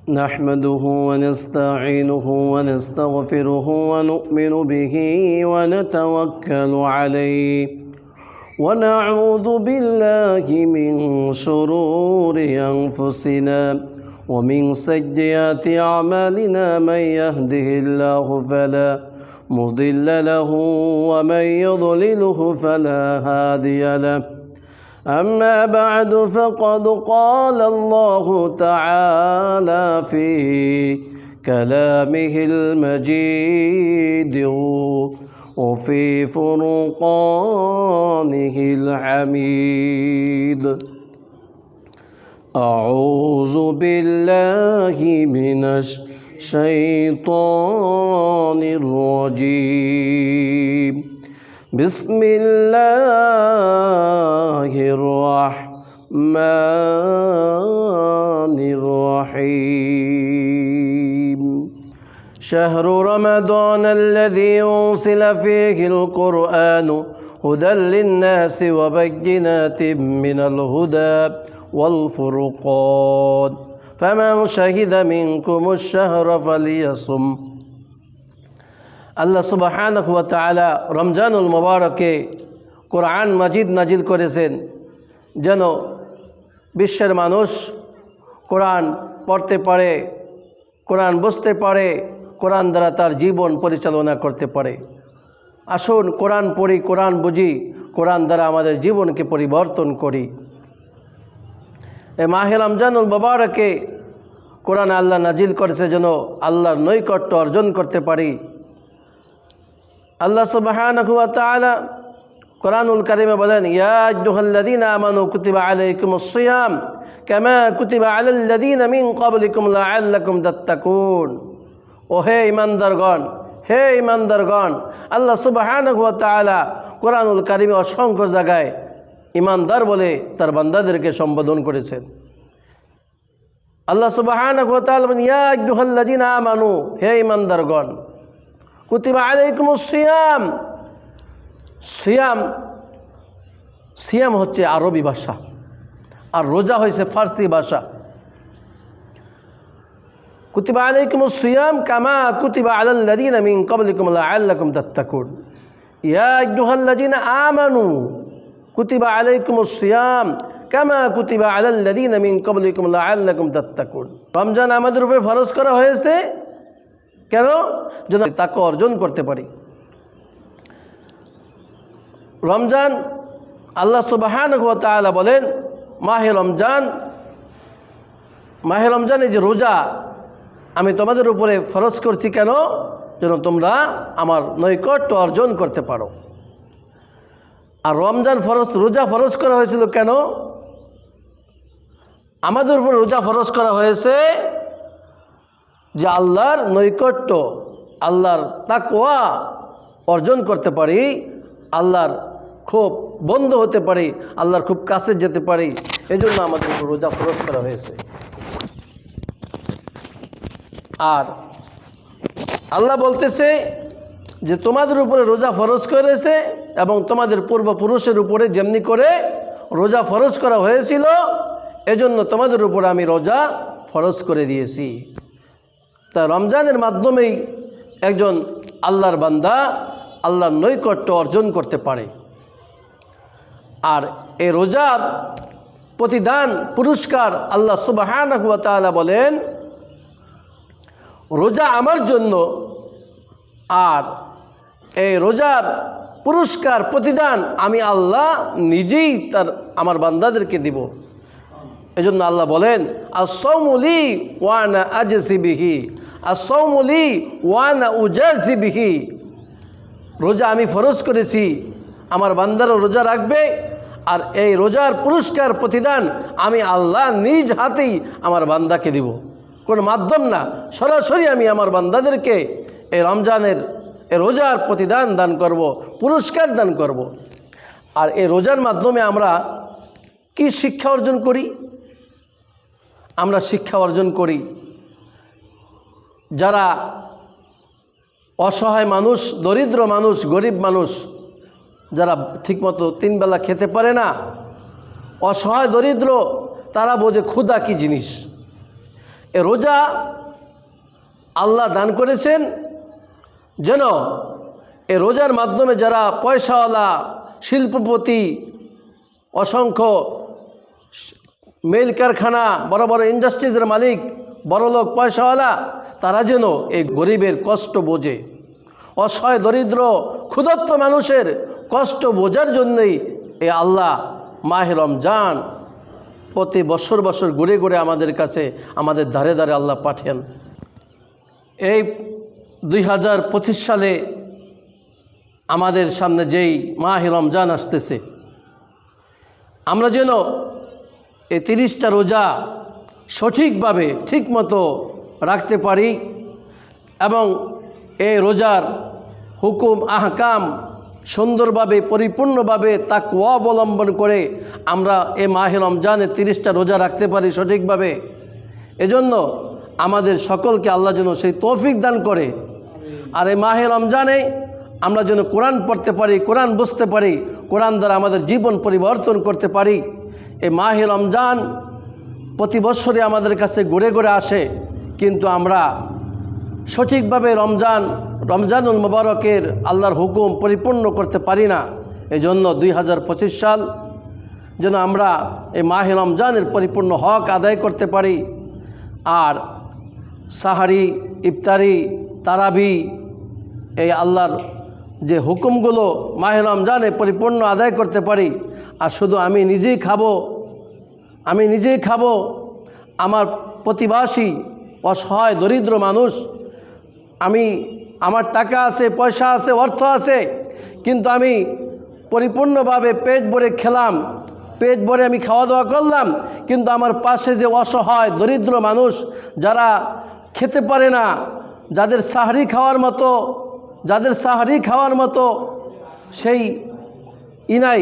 نحمده ونستعينه ونستغفره ونؤمن به ونتوكل عليه ونعوذ بالله من شرور أنفسنا ومن سيئات أعمالنا من يهده الله فلا مضل له ومن يضلله فلا هادي له أما بعد فقد قال الله تعالى في كلامه المجيد وفي فرقانه الحميد أعوذ بالله من الشيطان الرجيم بسم الله الرحمن الرحيم شهر رمضان الذي أنزل فيه القرآن هدى للناس وبينات من الهدى والفرقان فمن شهد منكم الشهر فليصم আল্লাহ সুবহানাহু ওয়া তাআলা রমজানুল মুবারকে কোরআন মাজিদ নাজিল করেছেন যেন বিশ্বের মানুষ কোরআন পড়তে পারে, কোরআন বুঝতে পারে, কোরআন দ্বারা তার জীবন পরিচালনা করতে পারে। আসুন কোরআন পড়ি, কোরআন বুঝি, কোরআন দ্বারা আমাদের জীবনকে পরিবর্তন করি। এই মাহে রমজানুল মুবারকে কোরআন আল্লাহ নাজিল করেছে যেন আল্লাহর নৈকট্য অর্জন করতে পারি। আল্লাহ সুবহানাহু ওয়া তাআলা কোরআনুল কারীমে বলেন, ইয়া আইয়ুহাল্লাযীনা আমানু কুতিবা আলাইকুমুস সিয়াম কামা কুতিবা আলাল্লাযীনা মিন ক্বাবলিকুম লাআল্লাকুম তাত্তাকুন। ওহে ঈমানদারগণ, হে ঈমানদারগণ, আল্লাহ সুবহানাহু ওয়া তাআলা কোরআনুল কারীমে অসংখ্য জায়গায় ঈমানদার বলে তার বান্দাদেরকে সম্বোধন করেছেন। আল্লাহ সুবহানাহু ওয়া তাআলা বলেন, ইয়া আইয়ুহাল্লাযীনা আমানু, হে ঈমানদারগণ, কুতিবা আলাইকুমুস সিয়াম। সিয়াম সিয়াম হচ্ছে আরবি ভাষা, আর রোজা হয়েছে ফার্সি ভাষা। কুতিবা আলাইকুমুস সিয়াম কামা কুতিবা আলাল্লাযীনা মিন ক্বাবলিকুম লাআল্লাকুম তাত্তাকুন। ইয়া আইয়ুহাল্লাযীনা আমানু কুতিবা আলাইকুমুস সিয়াম কামা কুতিবা আলাল্লাযীনা মিন ক্বাবলিকুম লাআল্লাকুম তাত্তাকুন। রমজান আমাদের উপর ফরজ করা হয়েছে কেন? যেন তাকওয়া অর্জন করতে পারি। রমজান আল্লাহ সুবহানাহু ওয়া তাআলা বলেন, মাহে রমজানে যে রোজা আমি তোমাদের উপরে ফরজ করছি কেন? যেন তোমরা আমার নৈকট্য অর্জন করতে পারো। আর রোজা ফরজ করা হয়েছিল কেন? আমাদের উপর রোজা ফরজ করা হয়েছে যে আল্লাহর নৈকট্য, আল্লাহর তাকওয়া অর্জন করতে পারি, আল্লাহর খুব বন্ধু হতে পারি, আল্লাহর খুব কাছে যেতে পারি। এই জন্য আমাদের উপর রোজা ফরজ করা হয়েছে। আর আল্লাহ বলতেছে যে তোমাদের উপরে রোজা ফরজ করেছে এবং তোমাদের পূর্বপুরুষের উপরে যেমনি করে রোজা ফরজ করা হয়েছিল, এজন্য তোমাদের উপর আমি রোজা ফরজ করে দিয়েছি। তা রমজানের মাধ্যমেই একজন আল্লাহর বান্দা আল্লাহর নৈকট্য অর্জন করতে পারে। আর এই রোজার প্রতিদান পুরস্কার আল্লাহ সুবহানাহু ওয়া তাআলা বলেন, রোজা আমার জন্য, আর এই রোজার পুরস্কার প্রতিদান আমি আল্লাহ নিজেই আমার বান্দাদেরকে দিব। এজন্য আল্লাহ বলেন, আস-সাওমু লি ওয়া আনা আজজি বিহি, আস-সাওমু লি ওয়া আনা উজাজি বিহি। রোজা আমি ফরজ করেছি, আমার বান্দারা রোজা রাখবে, আর এই রোজার পুরস্কার প্রতিদান আমি আল্লাহ নিজ হাতেই আমার বান্দাকে দিব। কোনো মাধ্যম না, সরাসরি আমি আমার বান্দাদেরকে এই রমজানের এই রোজার প্রতিদান দান করব, পুরস্কার দান করব। আর এই রোজার মাধ্যমে আমরা কি শিক্ষা অর্জন করি? আমরা শিক্ষা অর্জন করি যারা অসহায় মানুষ, দরিদ্র মানুষ, গরিব মানুষ, যারা ঠিকমতো তিন বেলা খেতে পারে না, অসহায় দরিদ্র, তারা বোঝে ক্ষুধা কি জিনিস। এ রোজা আল্লাহ দান করেছেন যেন এ রোজার মাধ্যমে যারা পয়সাওয়ালা, শিল্পপতি, অসংখ্য মিল কারখানা, বড় বড় ইন্ডাস্ট্রিজের মালিক, বড়লোক, পয়সাওয়ালা, তারা যেন এই গরিবের কষ্ট বোঝে। অসহায়, দরিদ্র, ক্ষুধার্ত মানুষের কষ্ট বোঝার জন্যই এ আল্লাহ মাহে রমজান প্রতি বছর বছর ঘুরে ঘুরে আমাদের কাছে, আমাদের ধারে ধারে আল্লাহ পাঠান। এই 2025 সালে আমাদের সামনে যেই মাহে রমজান আসতেছে, আমরা যেন এই 30টা রোজা সঠিকভাবে ঠিকমতো রাখতে পারি এবং এই রোজার হুকুম আহকাম সুন্দরভাবে, পরিপূর্ণভাবে তাকওয়া অবলম্বন করে আমরা এই মাহে রমজানে 30টা রোজা রাখতে পারি সঠিকভাবে। এজন্য আমাদের সকলকে আল্লাহ যেন সেই তৌফিক দান করে। আর এই মাহে রমজানে আমরা যেন কোরআন পড়তে পারি, কোরআন বুঝতে পারি, কোরআন দ্বারা আমাদের জীবন পরিবর্তন করতে পারি। এই মাহে রমজান প্রতি বছরই আমাদের কাছে ঘুরে ঘুরে আসে, কিন্তু আমরা সঠিকভাবে রমজানুল মুবারকের আল্লাহর হুকুম পরিপূর্ণ করতে পারি না। এজন্য 2025 সাল যেন আমরা এই মাহে রমজানের পরিপূর্ণ হক আদায় করতে পারি। আর সাহারি, ইফতারি, তারাবি, এই আল্লাহর যে হুকুমগুলো মাহে রমজানে পরিপূর্ণ আদায় করতে পারি। আর শুধু আমি নিজেই খাবো, আমার প্রতিবেশী, অসহায়, দরিদ্র মানুষ, আমার টাকা আছে, পয়সা আছে, অর্থ আছে, কিন্তু আমি পরিপূর্ণভাবে পেট ভরে খেলাম, পেট ভরে আমি খাওয়া দাওয়া করলাম, কিন্তু আমার পাশে যে অসহায় দরিদ্র মানুষ, যারা খেতে পারে না, যাদের সাহরি খাওয়ার মতো সেই নাই,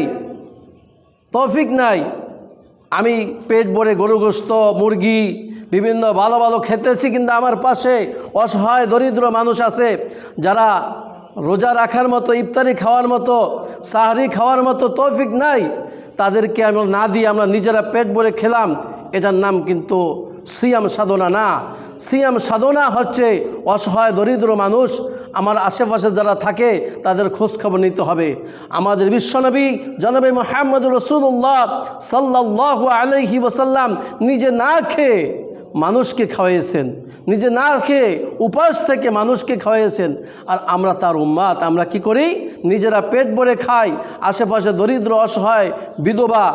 তৌফিক নাই, আমি পেট ভরে গরু গোশত, মুরগি, বিভিন্ন ভালো ভালো খেতেছি, কিন্তু আমার পাশে অসহায় দরিদ্র মানুষ আছে, যারা রোজা রাখার মতো, ইফতারি খাওয়ার মতো, সাহরি খাওয়ার মতো তৌফিক নাই, তাদেরকে আমরা না দিয়ে আমরা নিজেরা পেট ভরে খেলাম, এটার নাম কিন্তু সিয়াম সাধনা না। সিয়াম সাধনা হচ্ছে অসহায় দরিদ্র মানুষ, আমার আশেপাশে যারা থাকে তাদের খোঁজখবর নিতে হবে। আমাদের বিশ্বনবী জনাবে মুহাম্মদ রাসূলুল্লাহ সাল্লাল্লাহু আলাইহি ওয়াসাল্লাম নিজে না খেয়ে মানুষকে খাওয়াইয়েছেন, নিজে না খেয়ে উপাস থেকে মানুষকে খাওয়াইয়েছেন। আর আমরা তার উম্মাত, আমরা কি করি? নিজেরা পেট ভরে খাই, আশেপাশে দরিদ্র, অসহায়, বিধবা,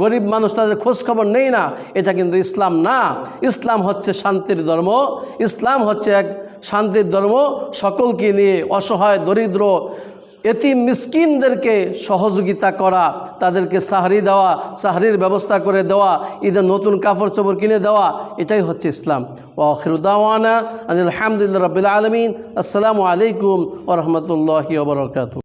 গরিব মানুষ, তাদের খোঁজখবর নেই না। এটা কিন্তু ইসলাম না। ইসলাম হচ্ছে শান্তির ধর্ম, ইসলাম হচ্ছে এক শান্তির ধর্ম। সকলকে নিয়ে অসহায়, দরিদ্র, এতিম, মিসকিনদেরকে সহযোগিতা করা, তাদেরকে সাহরি দেওয়া, সাহরির ব্যবস্থা করে দেওয়া, ঈদের নতুন কাপড় চোপড় কিনে দেওয়া, এটাই হচ্ছে ইসলাম। ওয়া আখিরু দাওয়ানা আলহামদুলিল্লাহি রাব্বিল আলামিন। আসসালামু আলাইকুম ওয়া রাহমাতুল্লাহি ওয়া বারাকাতুহু।